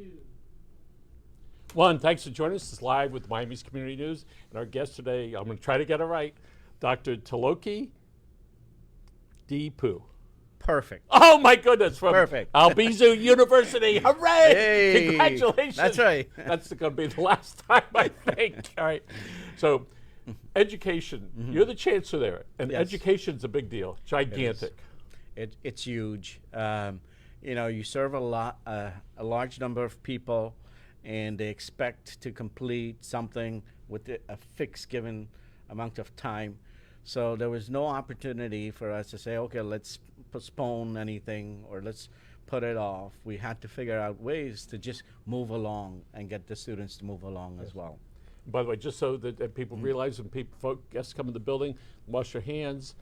2. One, thanks for joining us. This is live with Miami's Community News. And our guest today, I'm going to try to get it right, Dr. Tilokie Depoo. Perfect. Oh my goodness, from Perfect. Albizu University. Hooray! Hey, Congratulations. that's right. That's going to be the last time, I think. All right. So, education. You're the chancellor there, and Yes. education's a big deal, gigantic. It's huge. You serve a large number of people, and they expect to complete something with a fixed given amount of time. So there was no opportunity for us to say, okay, let's postpone anything or let's put it off. We had to figure out ways to just move along and get the students to move along as well. By the way, just so that people realize when guests come in the building, wash your hands.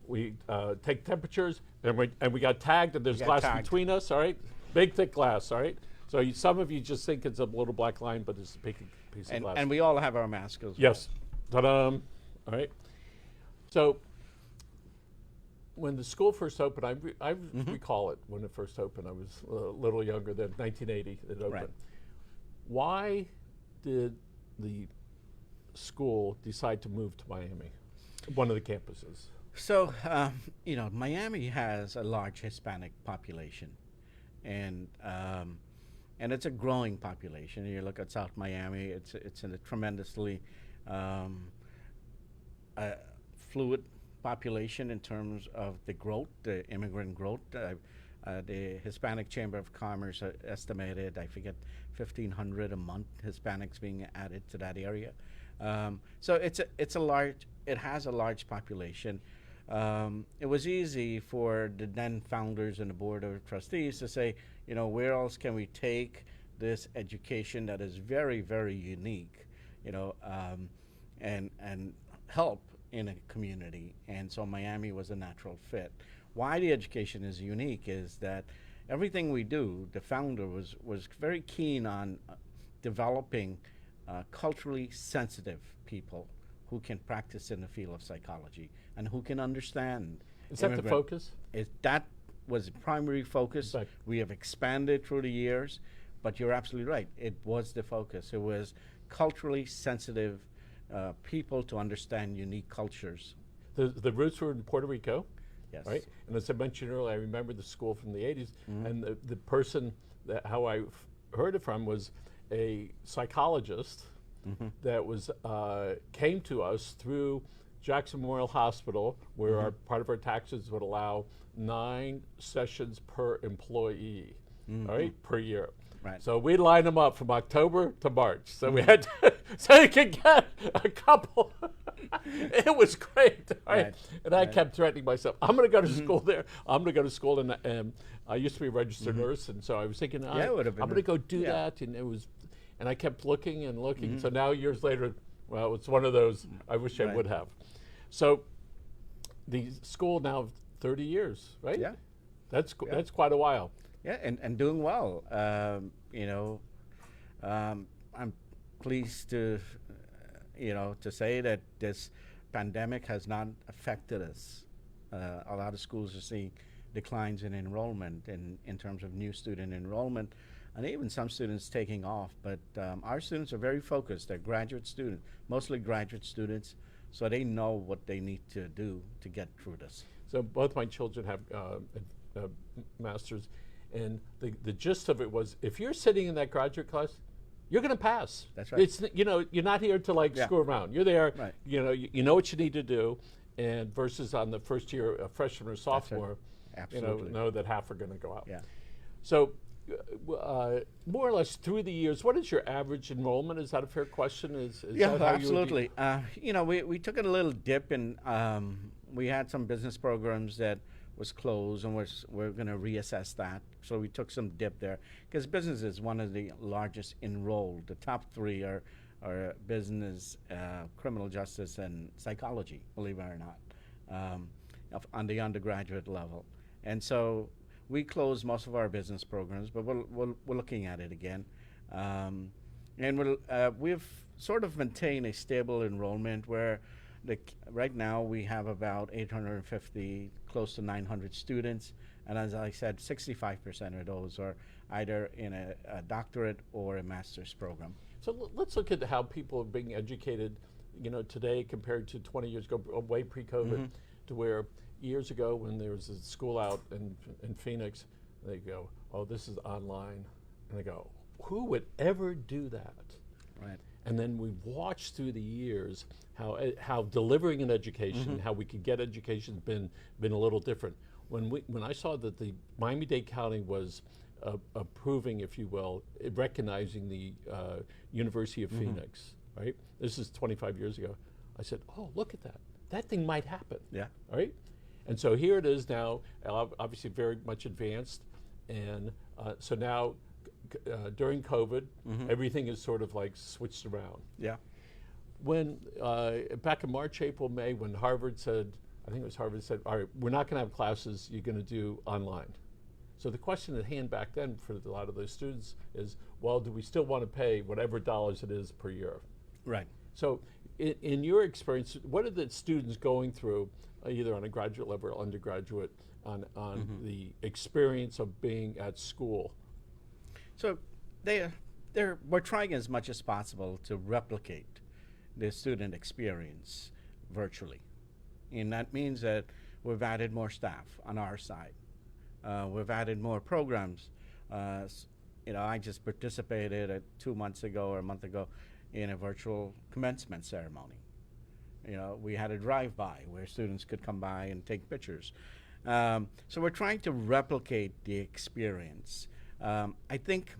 We take temperatures, and we got tagged, and there's glass between us, all right? Big, thick glass, all right? So some of you just think it's a little black line, but it's a big piece of glass. And we all have our masks as well. Yes. Ta-da. All right. So when the school first opened, I recall it when it first opened. I was a little younger than 1980 it opened. Right. Why did the school decide to move to Miami, one of the campuses? So, Miami has a large Hispanic population, and it's a growing population. You look at South Miami; it's in a tremendously fluid population in terms of the growth, the immigrant growth. The Hispanic Chamber of Commerce estimated, I forget, 1,500 a month Hispanics being added to that area. So it has a large population. It was easy for the then founders and the board of trustees to say, where else can we take this education that is very, very unique, and help in a community. And so Miami was a natural fit. Why the education is unique is that everything we do, the founder was very keen on developing culturally sensitive people who can practice in the field of psychology and who can understand. Is that the focus? That was the primary focus. Right. We have expanded through the years, but you're absolutely right. It was the focus. It was culturally sensitive people to understand unique cultures. The roots were in Puerto Rico. Yes. Right? And as I mentioned earlier, I remember the school from the 80s, and the person how I heard it from was a psychologist that was came to us through Jackson Memorial Hospital, where part of our taxes would allow 9 sessions per employee, all right, per year. Right. So we lined them up from October to March. So we had to, so you could get a couple. It was great. Right? And I kept threatening myself, I'm going to go to school there. I'm going to go to school. And I used to be a registered nurse. And so I was thinking, I'm going to go do that. And I kept looking and looking. So now years later, well, it's one of those I wish I would have. So the school now 30 years, right? Yeah. That's quite a while. Yeah, and doing well. I'm pleased to say that this pandemic has not affected us. A lot of schools are seeing declines in enrollment in terms of new student enrollment, and even some students taking off. But our students are very focused. They're graduate students, mostly graduate students, so they know what they need to do to get through this. So both my children have masters. And the gist of it was, if you're sitting in that graduate class, you're going to pass. That's right. It's you're not here to screw around. You're there. Right. You know what you need to do, and versus on the first year, a freshman or sophomore, Absolutely. know that half are going to go out. Yeah. So, more or less through the years, what is your average enrollment? Is that a fair question? Is Yeah, that how absolutely. We took a little dip, and we had some business programs that was closed, and we're going to reassess that. So we took some dip there because business is one of the largest enrolled. The top 3 are business, criminal justice, and psychology, believe it or not, on the undergraduate level. And so we closed most of our business programs, but we're looking at it again. And we've sort of maintained a stable enrollment where right now we have about 850, close to 900 students. And as I said, 65% of those are either in a doctorate or a master's program. So let's look at how people are being educated, today compared to 20 years ago, way pre-COVID, to where years ago when there was a school out in Phoenix, they go, oh, this is online. And they go, who would ever do that? Right. And then we've watched through the years how delivering an education, how we could get education has been a little different. When I saw that the Miami-Dade County was approving, if you will, recognizing the University of Phoenix, right? This is 25 years ago. I said, oh, look at that. That thing might happen. Yeah. Right? And so here it is now, obviously very much advanced. And so now, during COVID, everything is sort of like switched around. Yeah. When, back in March, April, May, when Harvard said, I think it was Harvard said, all right, we're not going to have classes, you're going to do online. So the question at hand back then for a lot of those students is, well, do we still want to pay whatever dollars it is per year? Right. So in your experience, what are the students going through, either on a graduate level or undergraduate, on the experience of being at school? So we're trying as much as possible to replicate the student experience virtually. And that means that we've added more staff on our side. We've added more programs. I just participated 2 months ago or a month ago in a virtual commencement ceremony. We had a drive-by where students could come by and take pictures. So we're trying to replicate the experience. I think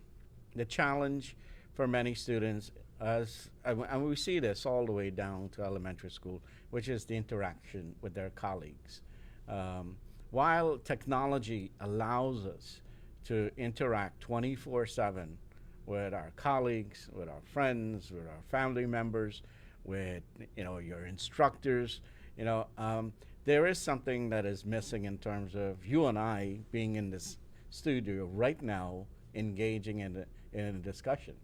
the challenge for many students, and we see this all the way down to elementary school, which is the interaction with their colleagues. While technology allows us to interact 24/7 with our colleagues, with our friends, with our family members, with your instructors, there is something that is missing in terms of you and I being in this studio right now, engaging in a discussion.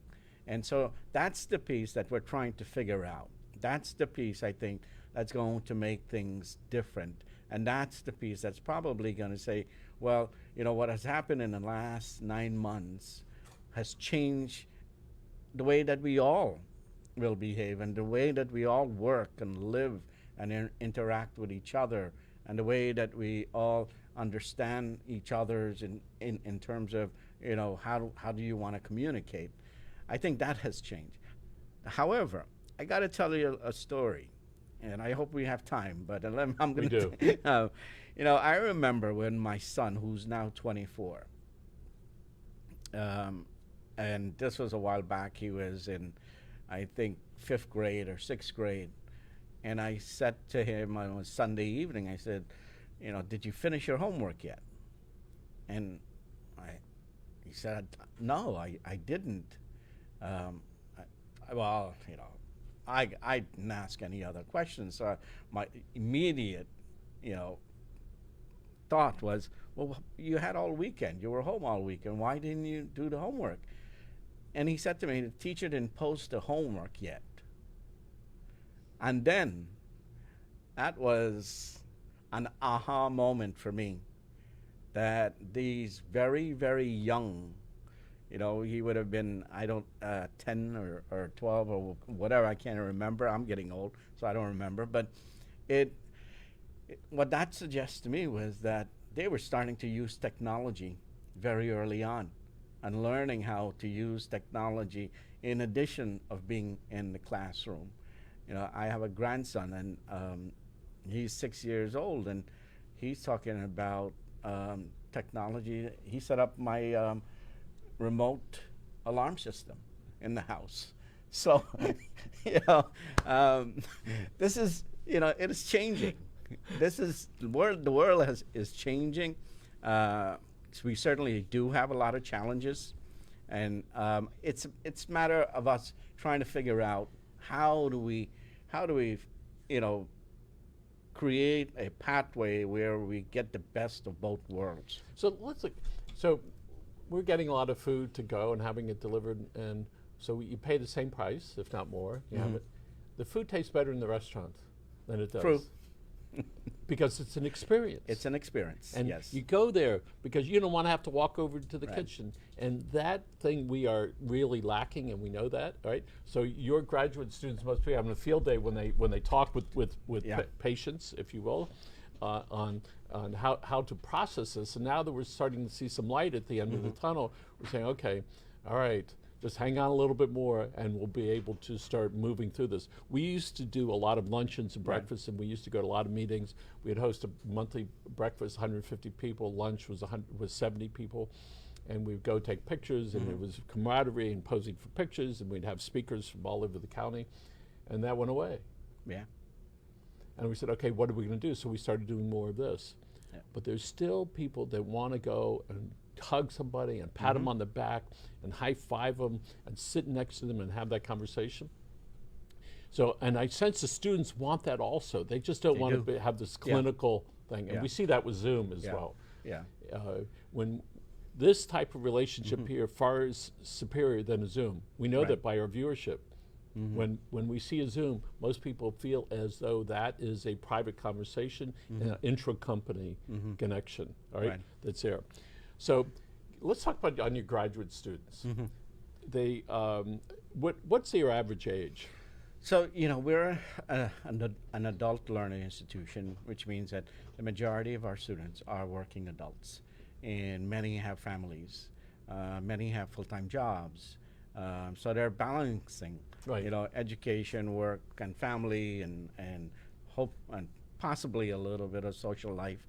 And so that's the piece that we're trying to figure out. That's the piece, I think, that's going to make things different. And that's the piece that's probably going to say, well, what has happened in the last 9 months has changed the way that we all will behave and the way that we all work and live and interact with each other and the way that we all understand each other's in terms of, how do you want to communicate. I think that has changed. However, I got to tell you a story. And I hope we have time, but I'm going to. We do. I remember when my son, who's now 24, and this was a while back, he was in, I think, 5th grade or 6th grade. And I said to him on a Sunday evening, I said, did you finish your homework yet? And he said, no, I didn't. I didn't ask any other questions. So my immediate, thought was, well, you had all weekend. You were home all weekend. Why didn't you do the homework? And he said to me, the teacher didn't post the homework yet. And then that was an aha moment for me that these very, very young, he would have been, 10 or 12 or whatever, I can't remember. I'm getting old, so I don't remember. But what that suggests to me was that they were starting to use technology very early on and learning how to use technology in addition of being in the classroom. I have a grandson, and he's 6 years old, and he's talking about technology. He set up my remote alarm system in the house. So, this is, it is changing. This is the world is changing. So we certainly do have a lot of challenges, and it's a matter of us trying to figure out how do we create a pathway where we get the best of both worlds. So let's look. So we're getting a lot of food to go and having it delivered, and so you pay the same price, if not more. You have it. The food tastes better in the restaurant than it does. True. because it's an experience. It's an experience, And yes. you go there because you don't want to have to walk over to the Right. kitchen. And that thing we are really lacking, and we know that, right? So your graduate students must be having a field day when they talk with Yeah. patients, if you will, on how to process this. And now that we're starting to see some light at the end of the tunnel, we're saying, okay, all right, just hang on a little bit more and we'll be able to start moving through this. We used to do a lot of luncheons and breakfasts, and we used to go to a lot of meetings. We'd host a monthly breakfast, 150 people. Lunch was 70 people. And we'd go take pictures, and there was camaraderie and posing for pictures, and we'd have speakers from all over the county. And that went away. Yeah. And we said, okay, what are we going to do? So we started doing more of this. Yeah. But there's still people that want to go and hug somebody and pat them on the back and high five them and sit next to them and have that conversation. So, and I sense the students want that also. They just don't want to have this clinical thing. And we see that with Zoom as well. Yeah. When this type of relationship here far is superior than a Zoom. We know that by our viewership. When we see a Zoom, most people feel as though that is a private conversation and an intra-company connection, all right, that's there. So let's talk about on your graduate students. They, what's their average age? So, we're an adult learning institution, which means that the majority of our students are working adults, and many have families, many have full-time jobs. So they're balancing, education, work, and family, and hope, and possibly a little bit of social life,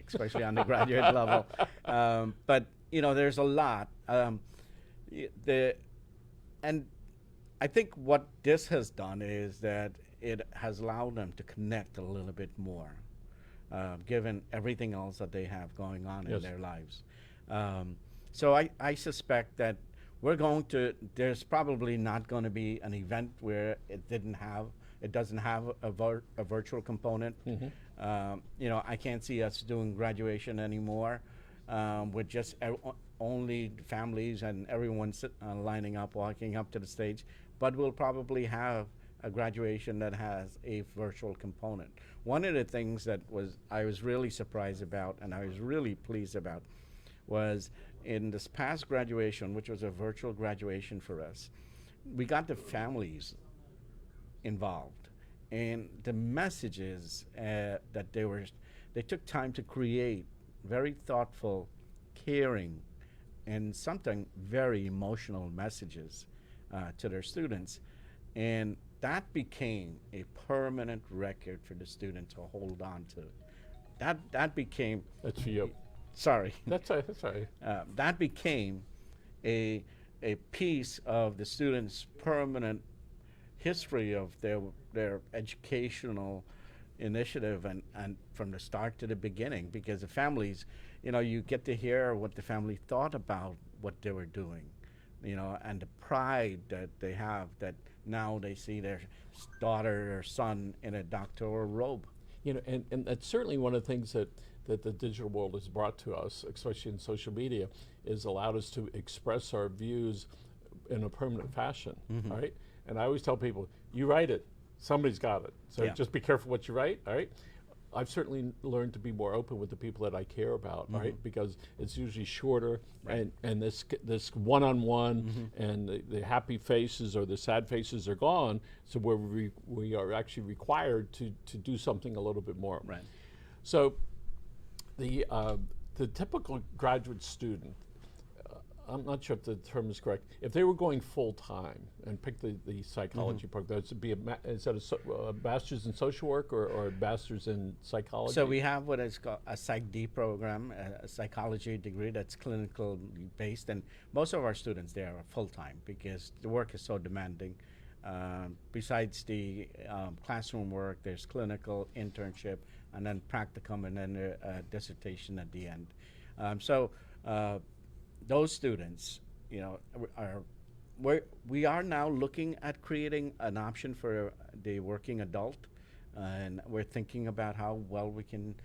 especially on the graduate level. But there's a lot. And I think what this has done is that it has allowed them to connect a little bit more, given everything else that they have going on in their lives. So I suspect that there's probably not going to be an event where it doesn't have a virtual component. I can't see us doing graduation anymore with just only families and everyone lining up, walking up to the stage. But we'll probably have a graduation that has a virtual component. One of the things that I was really surprised about and I was really pleased about was in this past graduation, which was a virtual graduation for us, we got the families involved, and the messages that they took time to create very thoughtful, caring, and sometimes very emotional messages to their students, and that became a permanent record for the student to hold on to. That became. That's for you. Sorry. That's all right. That became a piece of the students' permanent history of their educational initiative and from the start to the beginning, because the families, you get to hear what the family thought about what they were doing, and the pride that they have that now they see their daughter or son in a doctoral robe. And that's certainly one of the things that the digital world has brought to us, especially in social media, is allowed us to express our views in a permanent fashion, all right? And I always tell people, you write it, somebody's got it. So just be careful what you write, all right? I've certainly learned to be more open with the people that I care about, right? Because it's usually shorter, and this one-on-one, and the happy faces or the sad faces are gone. So we are actually required to do something a little bit more. Right. So the typical graduate student, I'm not sure if the term is correct. If they were going full time and pick the psychology program, that would be is that a master's in social work or a master's in psychology? So we have what is called a Psych D program, a psychology degree that's clinical based, and most of our students there are full time because the work is so demanding. Besides the classroom work, there's clinical, internship, and then practicum, and then a dissertation at the end. Those students, we are now looking at creating an option for the working adult, and we're thinking about how well we can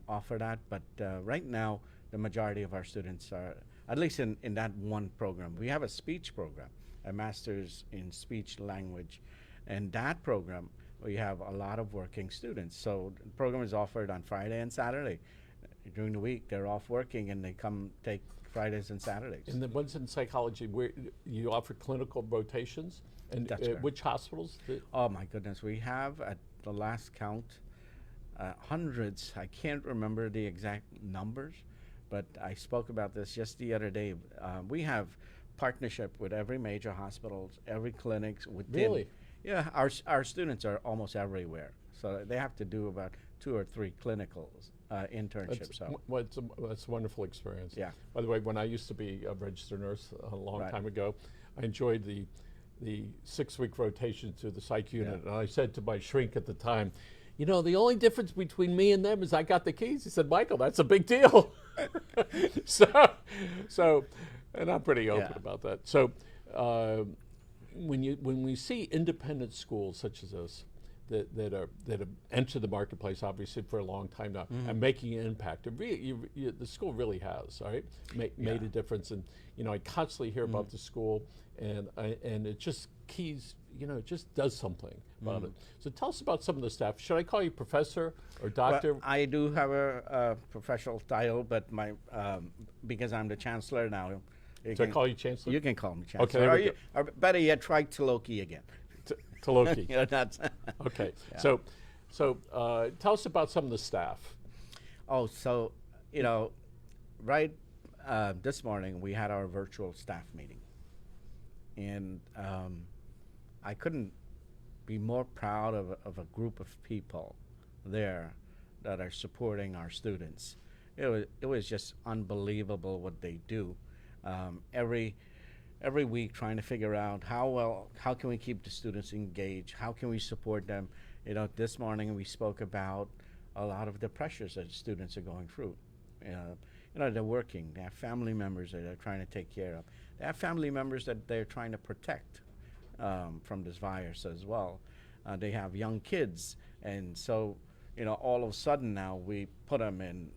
offer that. But right now, the majority of our students are, at least in that one program. We have a speech program, a master's in speech language, and that program, we have a lot of working students. So the program is offered on Friday and Saturday. During the week, they're off working, and they come take Fridays and Saturdays. And the ones in psychology, where you offer clinical rotations, and That's correct. which hospitals? Oh my goodness, we have at the last count hundreds. I can't remember the exact numbers, but I spoke about this just the other day. We have partnership with every major hospitals, every clinics within. Really? Yeah, our students are almost everywhere, so they have to do about 2 or 3 clinicals internships. That's a wonderful experience. Yeah. By the way, when I used to be a registered nurse a long Right. time ago, I enjoyed the 6-week rotation to the psych unit, and I said to my shrink at the time, you know, the only difference between me and them is I got the keys. He said, Michael, that's a big deal. so, and I'm pretty open about that. So, when we see independent schools such as this that have entered the marketplace, obviously for a long time now, and making an impact, the school really has, all right, made a difference. And you know, I constantly hear about the school, and it just it just does something about it. So tell us about some of the staff. Should I call you professor or doctor? Well, I do have a professional title, but my because I'm the chancellor now. Should I call you chancellor? You can call me chancellor. Okay, or better yet, try Tilokie again. Tilokie. You know, that's Okay. Yeah. So tell us about some of the staff. Oh, so you know, right this morning we had our virtual staff meeting, and I couldn't be more proud of a group of people there that are supporting our students. It was just unbelievable what they do. Every week trying to figure out how can we keep the students engaged, how can we support them. You know, this morning we spoke about a lot of the pressures that students are going through. You know, they're working, they have family members that they're trying to take care of, they have family members that they're trying to protect from this virus as well. They have young kids, and so you know, all of a sudden now we put them in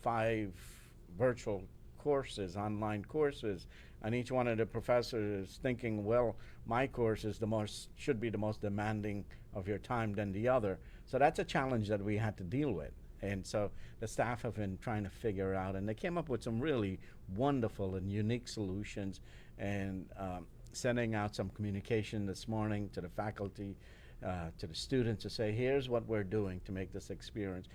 5 virtual courses, online courses, and each one of the professors is thinking, well, my course is should be the most demanding of your time than the other. So that's a challenge that we had to deal with. And so the staff have been trying to figure out, and they came up with some really wonderful and unique solutions, and sending out some communication this morning to the faculty, to the students, to say, here's what we're doing to make this experience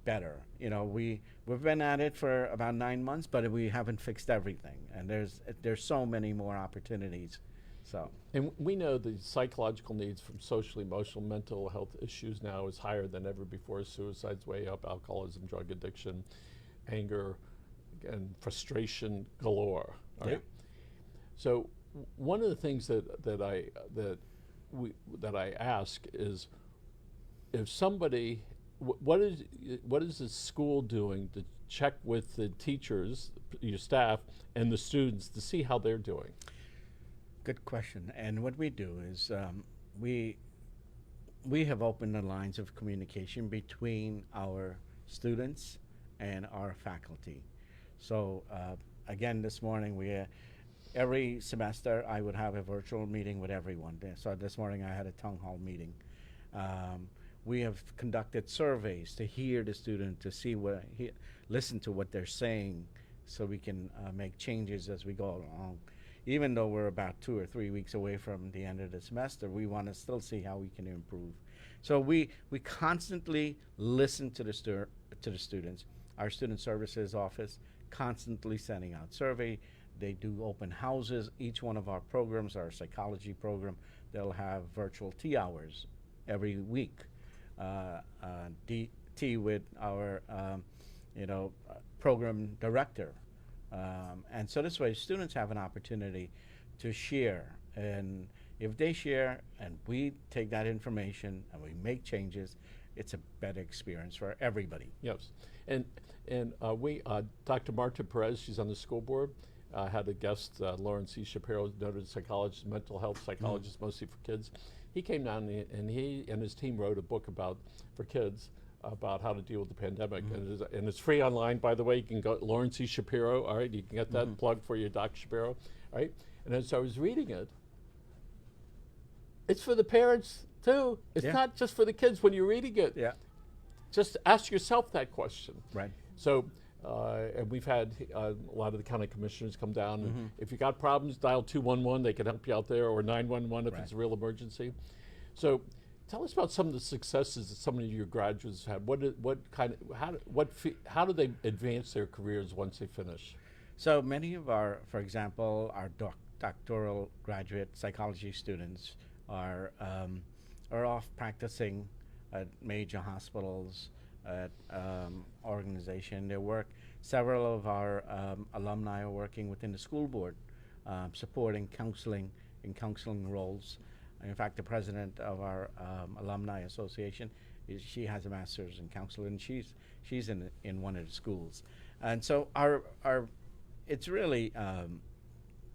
better. You know, we've been at it for about 9 months, but we haven't fixed everything, and there's so many more opportunities. So, and we know the psychological needs from social, emotional, mental health issues now is higher than ever before. Suicide's way up, alcoholism, drug addiction, anger, and frustration galore. Right. Yeah. So one of the things that I ask is, if somebody, what is the school doing to check with the teachers, your staff, and the students to see how they're doing? Good question. And what we do is we have opened the lines of communication between our students and our faculty. So again, this morning every semester I would have a virtual meeting with everyone. So this morning I had a town hall meeting. We have conducted surveys to hear the student, to see listen to what they're saying, so we can make changes as we go along. Even though we're about 2 or 3 weeks away from the end of the semester, we want to still see how we can improve. So we constantly listen to the students. Our student services office constantly sending out survey. They do open houses. Each one of our programs, our psychology program, they'll have virtual tea hours every week. Tea with our program director. And so this way students have an opportunity to share, and if they share and we take that information and we make changes, it's a better experience for everybody. Yes, and we Dr. Marta Perez, she's on the school board, had a guest, Lauren C. Shapiro, noted psychologist, mental health psychologist, mostly for kids. He came down and he and his team wrote a book for kids about how to deal with the pandemic, and it's free online, by the way. You can go Lauren C. Shapiro. All right, you can get that plug for your Dr. Shapiro. All right, and as I was reading it, it's for the parents too. It's Yeah. not just for the kids when you're reading it. Yeah. Just ask yourself that question. Right. So, and we've had a lot of the county commissioners come down. And if you got problems, dial 211. They can help you out there, or 911 if Right. it's a real emergency. So, tell us about some of the successes that some of your graduates have. How do they advance their careers once they finish? So many of our, for example, our doctoral graduate psychology students are off practicing at major hospitals, at organization. They work. Several of our alumni are working within the school board, supporting counseling in counseling roles. In fact, the president of our alumni association, she has a master's in counseling, and she's in one of the schools. And so our it's really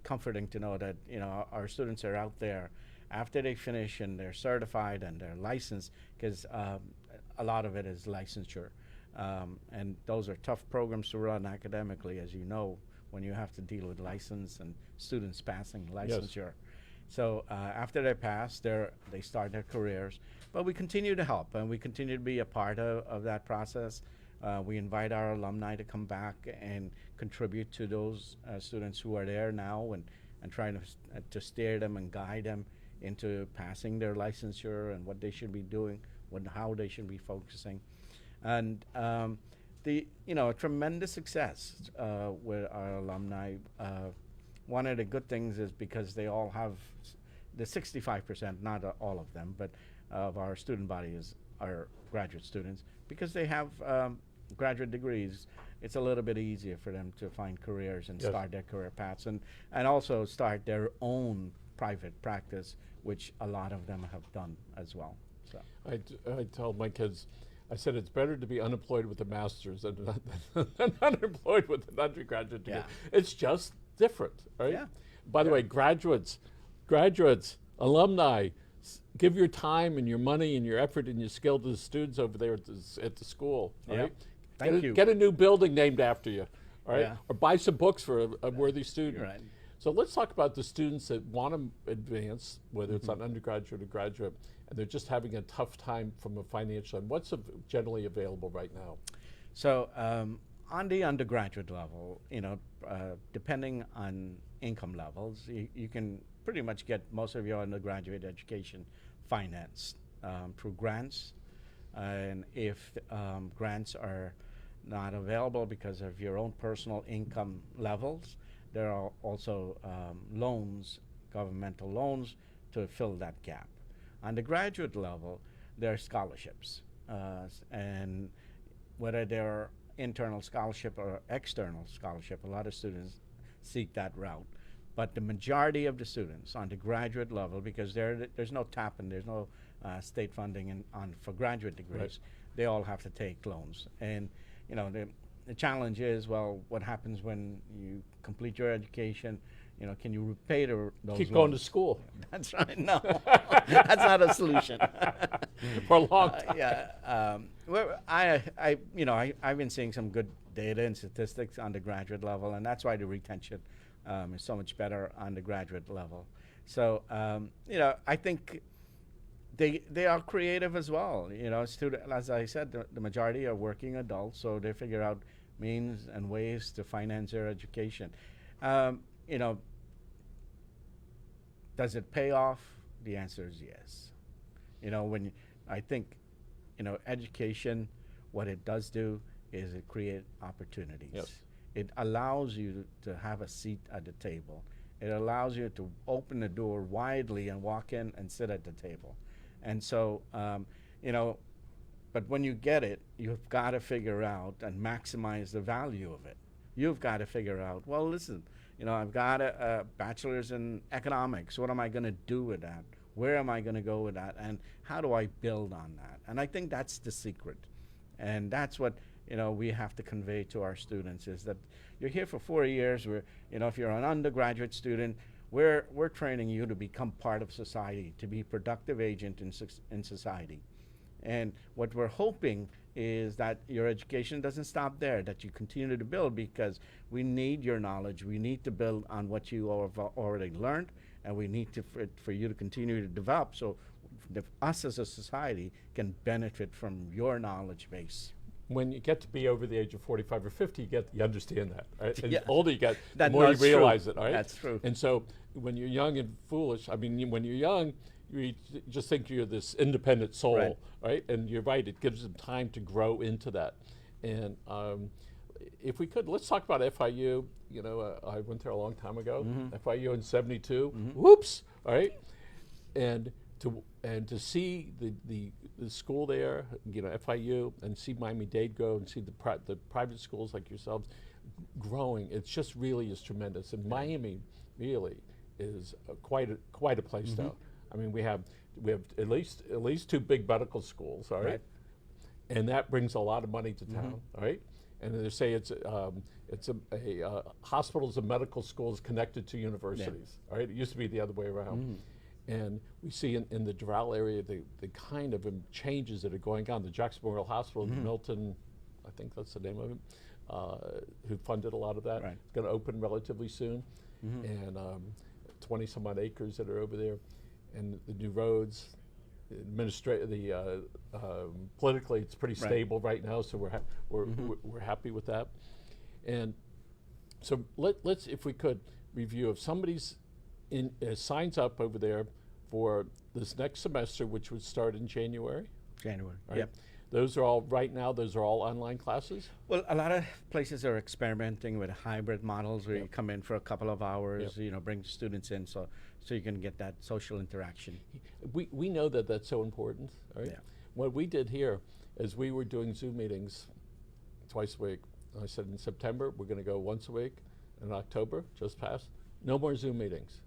comforting to know that our students are out there after they finish and they're certified and they're licensed, because a lot of it is licensure, and those are tough programs to run academically, as you know, when you have to deal with license and students passing licensure. So after they pass, they start their careers, but we continue to help and we continue to be a part of that process. We invite our alumni to come back and contribute to those students who are there now, and trying to steer them and guide them into passing their licensure and what they should be doing, how they should be focusing. And a tremendous success with our alumni. One of the good things is because they all have the 65%, not all of them, but of our student body are graduate students, because they have graduate degrees. It's a little bit easier for them to find careers and start their career paths, and also start their own private practice, which a lot of them have done as well. So I tell my kids, I said it's better to be unemployed with a master's than unemployed with an undergraduate degree. Yeah. It's just different, right? Yeah. By the way, graduates, alumni, give your time and your money and your effort and your skill to the students over there at the school. Yeah. Right? Thank you. Get a new building named after you, all right? Yeah. Or buy some books for a worthy student. Right. So let's talk about the students that want to advance, whether it's on undergraduate or graduate, and they're just having a tough time from a financial end. What's generally available right now? So on the undergraduate level, depending on income levels, you can pretty much get most of your undergraduate education financed through grants. And if grants are not available because of your own personal income levels, there are also loans, governmental loans, to fill that gap. On the graduate level, there are scholarships, and whether they're internal scholarship or external scholarship, a lot of students seek that route. But the majority of the students on the graduate level, because there's no TAP and there's no state funding for graduate degrees, Right. they all have to take loans. And the challenge is, well, what happens when you complete your education? Can you repay those Keep loans? going to school That's right. No, that's not a solution. for a long time. Well, I've been seeing some good data and statistics on the graduate level, and that's why the retention is so much better on the graduate level. So, I think they are creative as well. As I said, the majority are working adults, so they figure out means and ways to finance their education. Does it pay off? The answer is yes. I think, education, what it does do is it create opportunities. Yes. It allows you to have a seat at the table. It allows you to open the door widely and walk in and sit at the table. And so, but when you get it, you've got to figure out and maximize the value of it. You've got to figure out, well, listen, I've got a bachelor's in economics. What am I going to do with that? Where am I going to go with that? And how do I build on that? And I think that's the secret. And that's what, we have to convey to our students, is that you're here for 4 years. If you're an undergraduate student, we're training you to become part of society, to be a productive agent in society. And what we're hoping is that your education doesn't stop there, that you continue to build, because we need your knowledge. We need to build on what you have already learned, and we need for you to continue to develop. So us as a society can benefit from your knowledge base. When you get to be over the age of 45 or 50, you understand that. Right? And Yeah. the older you get, the That- more you that's true. realize it. Right? That's true. And so when you're young and foolish, I mean, when you're young, you just think you're this independent soul, right? And you're right, it gives them time to grow into that. And if we could, let's talk about FIU. You know, I went there a long time ago. FIU in '72. Whoops! All right, and to see the school there, you know, FIU, and see Miami-Dade grow, and see the private schools like yourselves growing. It's just really is tremendous. And Miami really is quite a place now. I mean, we have at least 2 big medical schools, all right? And that brings a lot of money to town, all right? And they say it's hospitals and medical schools connected to universities, all right? It used to be the other way around. And we see in the Doral area the kind of changes that are going on. The Jackson Memorial Hospital, Milton, I think that's the name of it, who funded a lot of that. It's going to open relatively soon. And 20 some odd acres that are over there. And the new roads, politically it's pretty stable right now, so we're happy with that. And so let's, if we could, review if somebody's signs up over there for this next semester, which would start in January. Right? Yep. Those are all, right now, those are all online classes? Well, a lot of places are experimenting with hybrid models where you come in for a couple of hours, you know, bring students in so you can get that social interaction. We know that that's so important, right? Yeah. What we did here is we were doing Zoom meetings twice a week. I said in September, we're going to go once a week. In October, just passed, no more Zoom meetings.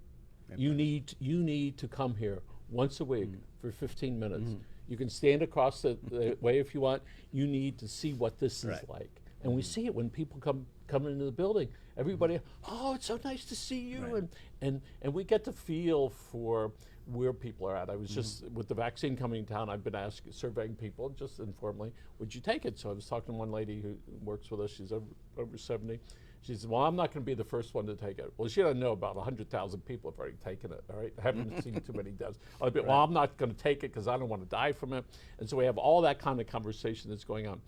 You need to come here once a week for 15 minutes. You can stand across the way if you want. You need to see what this is like. And we see it when people come into the building. Everybody, oh, it's so nice to see you. And we get to feel for where people are at. I was just, with the vaccine coming to town, I've been surveying people just informally, would you take it? So I was talking to one lady who works with us, she's over 70. She said, well, I'm not going to be the first one to take it. Well, she doesn't know about 100,000 people have already taken it, all right? I haven't seen too many deaths. Well, I'm not going to take it because I don't want to die from it. And so we have all that kind of conversation that's going on.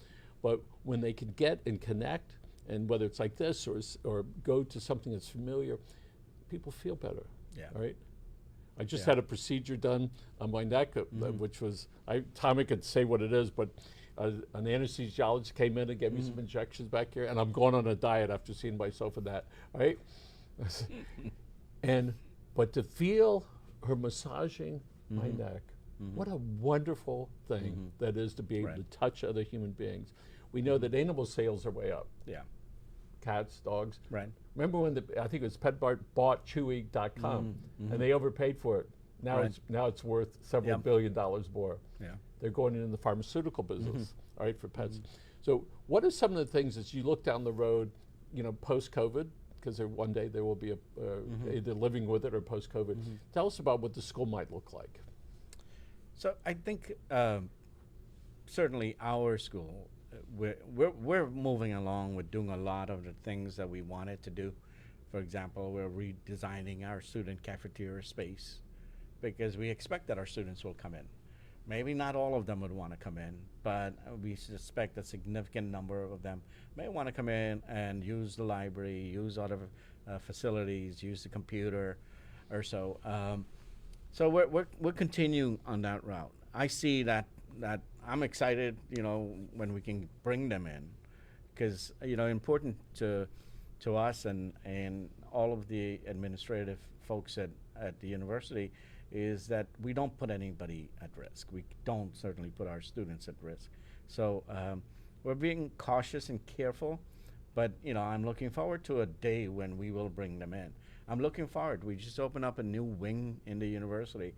But when they can get and connect, and whether it's like this or go to something that's familiar, people feel better, all right? I just had a procedure done on my neck, which was, Tommy could say what it is, but an anesthesiologist came in and gave me some injections back here, and I'm going on a diet after seeing myself in that, right? But to feel her massaging my neck, what a wonderful thing that is to be able to touch other human beings. We know that animal sales are way up. Cats, dogs. Remember when I think it was PetBart bought Chewy.com and they overpaid for it. Now it's worth several $1 billion more. They're going into the pharmaceutical business, all right, for pets. So what are some of the things as you look down the road, you know, post-COVID, because one day there will be either living with it or post-COVID. Tell us about what the school might look like. So I think certainly our school, we're moving along with doing a lot of the things that we wanted to do. For example, we're redesigning our student cafeteria space because we expect that our students will come in. Maybe not all of them would want to come in, but we suspect a significant number of them may want to come in and use the library, use other facilities, use the computer or so. So we're continuing on that route. I see that I'm excited, you know, when we can bring them in, because, you know, important to us and all of the administrative folks at the university is that we don't put anybody at risk. We don't certainly put our students at risk. So we're being cautious and careful, but, you know, I'm looking forward to a day when we will bring them in. I'm looking forward. We just opened up a new wing in the university,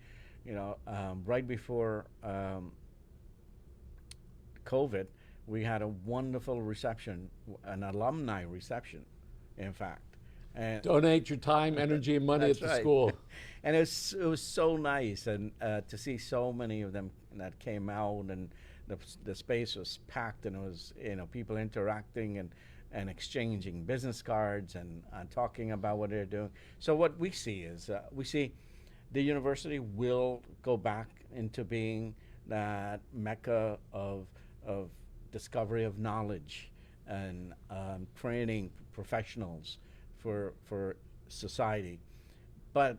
you know, right before COVID. We had a wonderful reception, an alumni reception, in fact. And donate your time, energy, and money at the school. And it was so nice, and to see so many of them that came out, and the space was packed, and it was, you know, people interacting and exchanging business cards and talking about what they're doing. So what we see is we see the university will go back into being that mecca of discovery of knowledge and training professionals for society. But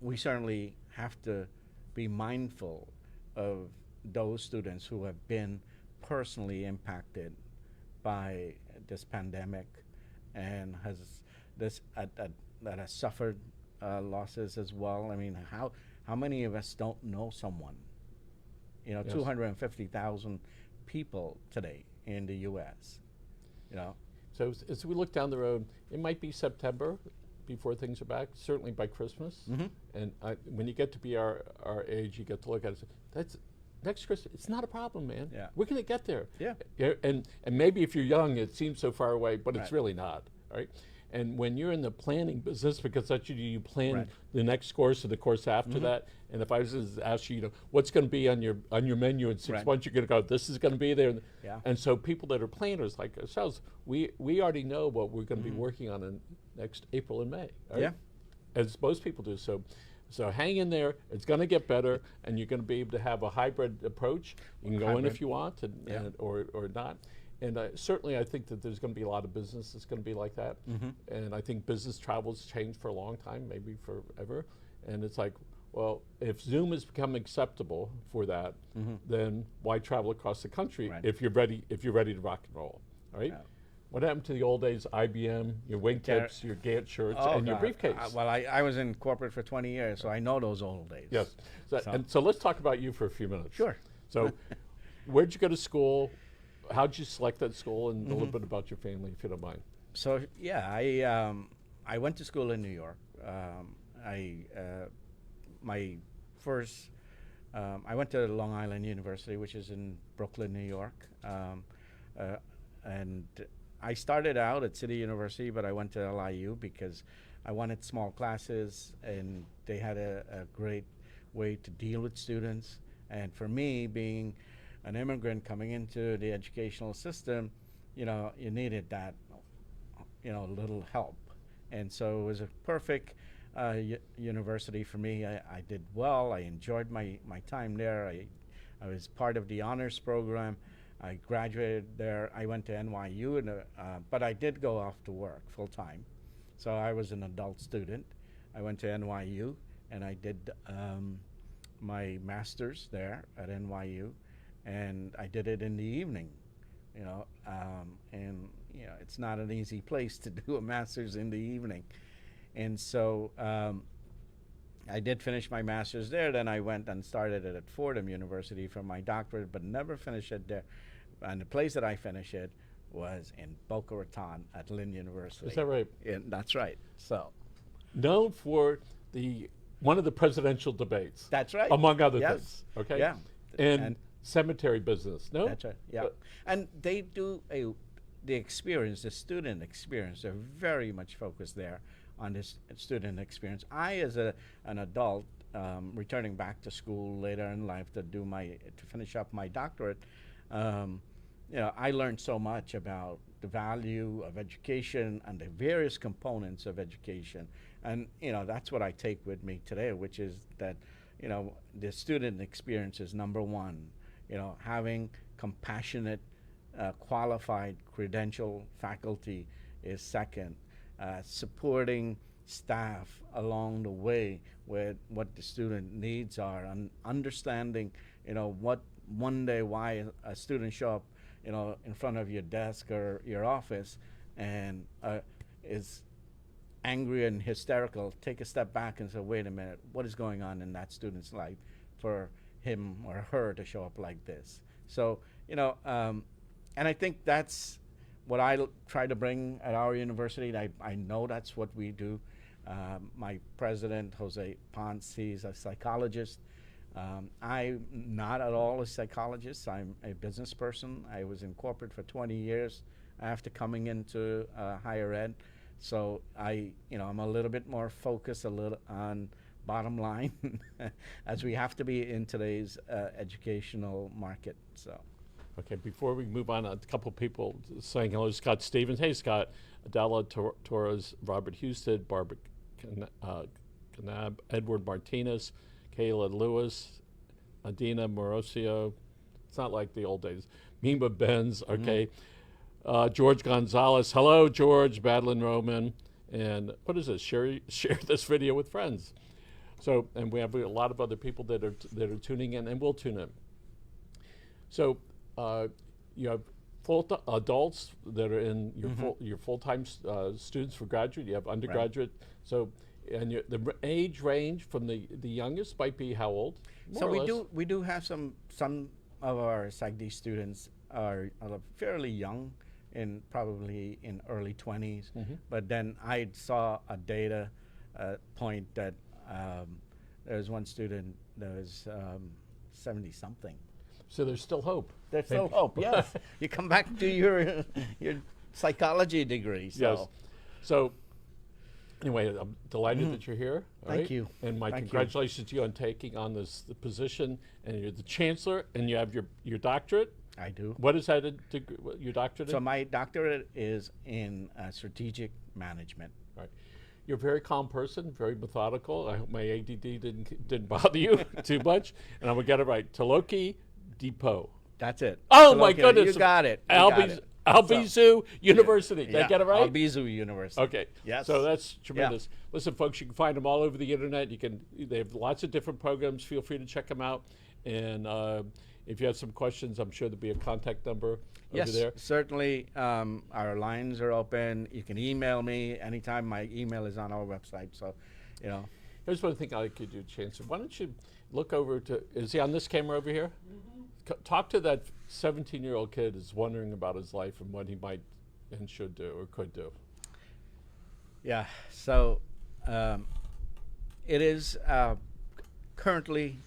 we certainly have to be mindful of those students who have been personally impacted by this pandemic and that has suffered losses as well. I mean, how many of us don't know someone? You know, yes. 250,000 people today in the U.S. You know, so as we look down the road, it might be September before things are back. Certainly by Christmas, and when you get to be our age, you get to look at it. And say, that's next Christmas. It's not a problem, man. Yeah, we're going to get there. Yeah, and maybe if you're young, it seems so far away, but it's really not. Right. And when you're in the planning business, because that's you plan the next course or the course after that. And if I was to ask you, what's going to be on your menu in 6 months, you're going to go, this is going to be there. Yeah. And so people that are planners like ourselves, we already know what we're going to be working on in next April and May. Right? Yeah. As most people do. So hang in there. It's going to get better, and you're going to be able to have a hybrid approach. You can go in if you want, or not. And certainly, I think that there's going to be a lot of business that's going to be like that. And I think business travel's changed for a long time, maybe forever. And it's like, well, if Zoom has become acceptable for that, then why travel across the country if you're ready to rock and roll, all right? Yeah. What happened to the old days, IBM, your wingtips, your Gantt shirts, and your briefcase? Well, I was in corporate for 20 years, so I know those old days. Yes. So let's talk about you for a few minutes. Sure. So where'd you go to school? How'd you select that school, and a little bit about your family, if you don't mind? So yeah, I went to school in New York. My first, I went to Long Island University, which is in Brooklyn, New York, and I started out at City University, but I went to LIU because I wanted small classes, and they had a great way to deal with students. And for me, being an immigrant coming into the educational system, you needed that, little help. And so it was a perfect university for me. I did well. I enjoyed my time there. I was part of the honors program. I graduated there. I went to NYU, but I did go off to work full time. So I was an adult student. I went to NYU, and I did my master's there at NYU. And I did it in the evening, it's not an easy place to do a master's in the evening. And so I did finish my master's there. Then I went and started it at Fordham University for my doctorate, but never finished it there. And the place that I finished it was in Boca Raton at Lynn University. Is that right? That's right. So known for one of the presidential debates. That's right. Among other things. Okay. Yeah. And cemetery business, no? That's right, yeah. And they do the student experience, they're very much focused there on this student experience. I, as an adult, returning back to school later in life to finish up my doctorate, I learned so much about the value of education and the various components of education. And, that's what I take with me today, which is that, the student experience is number one. Having compassionate, qualified, credentialed faculty is second. Supporting staff along the way with what the student needs are, and understanding, why a student show up, in front of your desk or your office and is angry and hysterical. Take a step back and say, wait a minute, what is going on in that student's life for him or her to show up like this? So, and I think that's what I try to bring at our university. I know that's what we do. My president, Jose Ponce, he's a psychologist. I'm not at all a psychologist. I'm a business person. I was in corporate for 20 years after coming into higher ed. So I'm a little bit more focused on bottom line, as we have to be in today's educational market. So, okay. Before we move on, a couple people saying hello. Scott Stevens. Hey, Scott. Adela Torres, Robert Houston, Barbara Knab, Edward Martinez, Kayla Lewis, Adina Morosio. It's not like the old days. Mima Benz, okay. George Gonzalez. Hello, George, Madeline Roman. And what is this? Share this video with friends. So, and we have a lot of other people that are tuning in and will tune in. So, you have adults that are in your full-time students for graduate. You have undergraduate. Right. So, and the age range from the youngest might be how old? So we do have some of our PsyD students are fairly young, probably in early 20s. But then I saw a data point that there was one student that was 70-something. So there's still hope. There's still hope. Yes, you come back to your psychology degree. So. Yes. So anyway, I'm delighted that you're here. Thank you. And my congratulations to you on taking on the position. And you're the chancellor, and you have your doctorate. I do. What is that? Your doctorate? So my doctorate is in strategic management. Right. You're a very calm person, very methodical. I hope my ADD didn't bother you too much. And I'm gonna get it right. Tilokie Depoo. That's it. Oh Tilokie, my goodness! You got it. Albizu University. Did I get it right? Albizu University. Okay. Yes. So that's tremendous. Yeah. Listen, folks, you can find them all over the internet. They have lots of different programs. Feel free to check them out. And if you have some questions, I'm sure there'll be a contact number over there. Yes, certainly. Our lines are open. You can email me anytime. My email is on our website. So, you know. Here's one thing I could do, Chancellor. Why don't you look over to, is he on this camera over here? Talk to that 17-year-old kid who's wondering about his life and what he might and should do or could do. Yeah, so it is currently,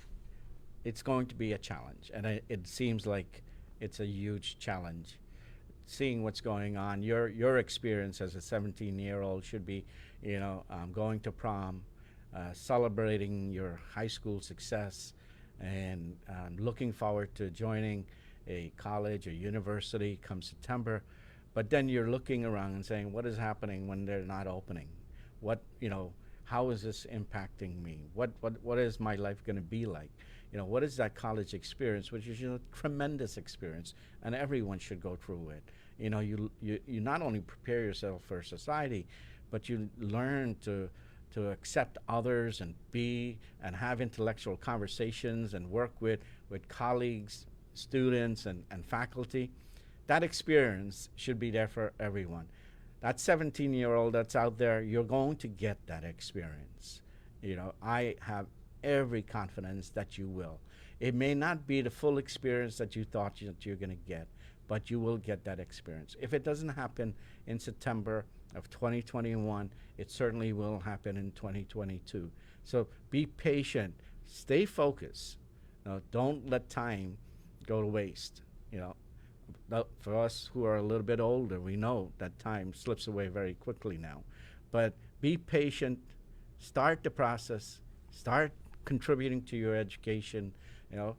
it's going to be a challenge, and it seems like it's a huge challenge. Seeing what's going on, your experience as a 17-year-old should be, you know, going to prom, celebrating your high school success, and looking forward to joining a college or university come September. But then you're looking around and saying, what is happening when they're not opening? What, you know, how is this impacting me? What is my life going to be like? You know, what is that college experience, which is a tremendous experience, and everyone should go through it. You know, you not only prepare yourself for society, but you learn to accept others and have intellectual conversations and work with colleagues, students, and faculty. That experience should be there for everyone. That 17-year-old that's out there, you're going to get that experience. You know, I have every confidence that you will. It may not be the full experience that you thought that you're going to get, but you will get that experience. If it doesn't happen in September of 2021, it certainly will happen in 2022. So be patient, stay focused. Don't let time go to waste. You know, for us who are a little bit older, we know that time slips away very quickly now. But be patient, start the process, start contributing to your education. You know,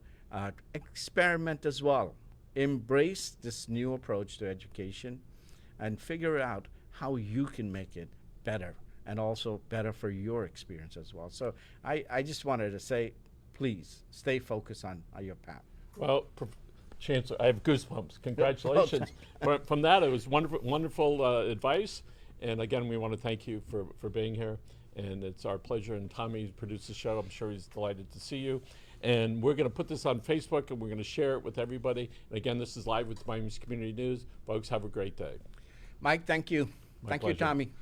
experiment as well. Embrace this new approach to education and figure out how you can make it better and also better for your experience as well. So I just wanted to say, please stay focused on your path. Well, Chancellor, I have goosebumps. Congratulations. From that, it was wonderful advice. And again, we want to thank you for being here. And it's our pleasure. And Tommy produced the show. I'm sure he's delighted to see you. And we're going to put this on Facebook, and we're going to share it with everybody. And again, this is Live with Miami's Community News. Folks, have a great day. Mike, thank you. My Thank pleasure. you, Tommy.